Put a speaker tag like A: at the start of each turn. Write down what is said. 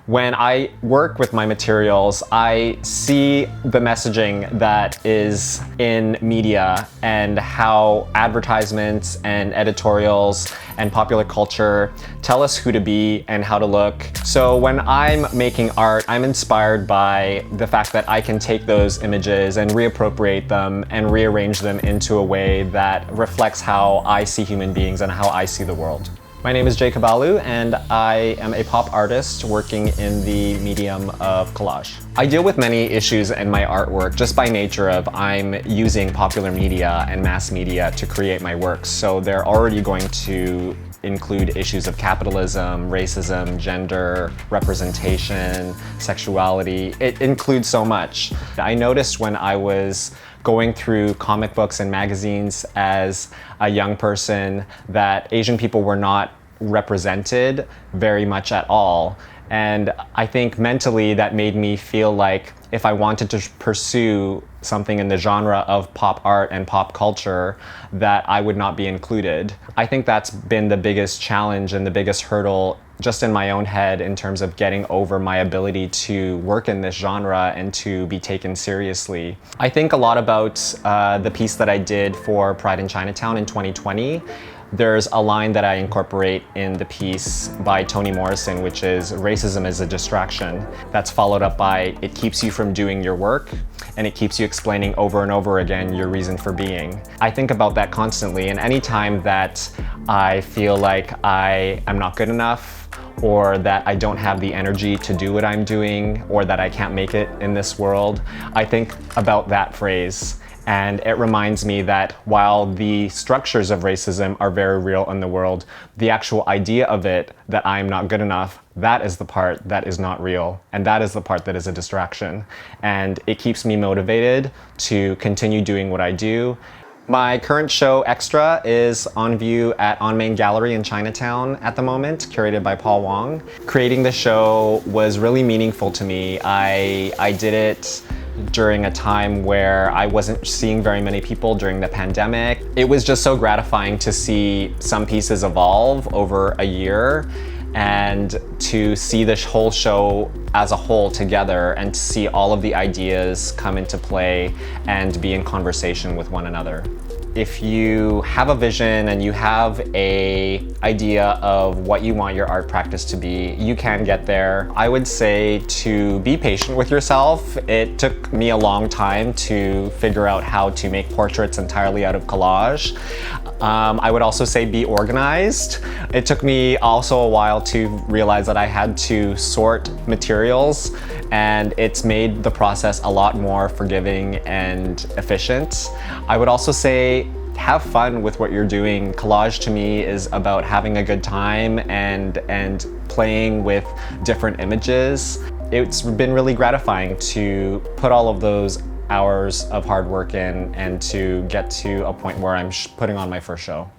A: When I work with my materials, I see the messaging that is in media and how advertisements and editorials and popular culture tell us who to be and how to look. So when I'm making art, I'm inspired by the fact that I can take those images and reappropriate them and rearrange them into a way that reflects how I see human beings and how I see the world. My name is Jay Cabalu, and I am a pop artist working in the medium of collage. I deal with many issues in my artwork just by nature of I'm using popular media and mass media to create my works, so they're already going to include issues of capitalism, racism, gender, representation, sexuality. It includes so much. I noticed when I was going through comic books and magazines as a young person that Asian people were not represented very much at all. And I think mentally that made me feel like if I wanted to pursue something in the genre of pop art and pop culture, that I would not be included. I think that's been the biggest challenge and the biggest hurdle just in my own head in terms of getting over my ability to work in this genre and to be taken seriously. I think a lot about the piece that I did for Pride in Chinatown in 2020. There's a line that I incorporate in the piece by Toni Morrison, which is "Racism is a distraction." That's followed up by "It keeps you from doing your work, and it keeps you explaining over and over again your reason for being." I think about that constantly, and anytime that I feel like I am not good enough, or that I don't have the energy to do what I'm doing, or that I can't make it in this world, I think about that phrase. And it reminds me that while the structures of racism are very real in the world, the actual idea of it, that I'm not good enough, that is the part that is not real. And that is the part that is a distraction. And it keeps me motivated to continue doing what I do. My current show, Extra, is on view at On Main Gallery in Chinatown at the moment, curated by Paul Wong. Creating the show was really meaningful to me. I did it during a time where I wasn't seeing very many people during the pandemic. It was just so gratifying to see some pieces evolve over a year and to see this whole show as a whole together and to see all of the ideas come into play and be in conversation with one another. If you have a vision and you have an idea of what you want your art practice to be, you can get there. I would say to be patient with yourself. It took me a long time to figure out how to make portraits entirely out of collage. I would also say be organized. It took me also a while to realize that I had to sort materials, and it's made the process a lot more forgiving and efficient. I would also say have fun with what you're doing. Collage to me is about having a good time and playing with different images. It's been really gratifying to put all of those hours of hard work in and to get to a point where I'm putting on my first show.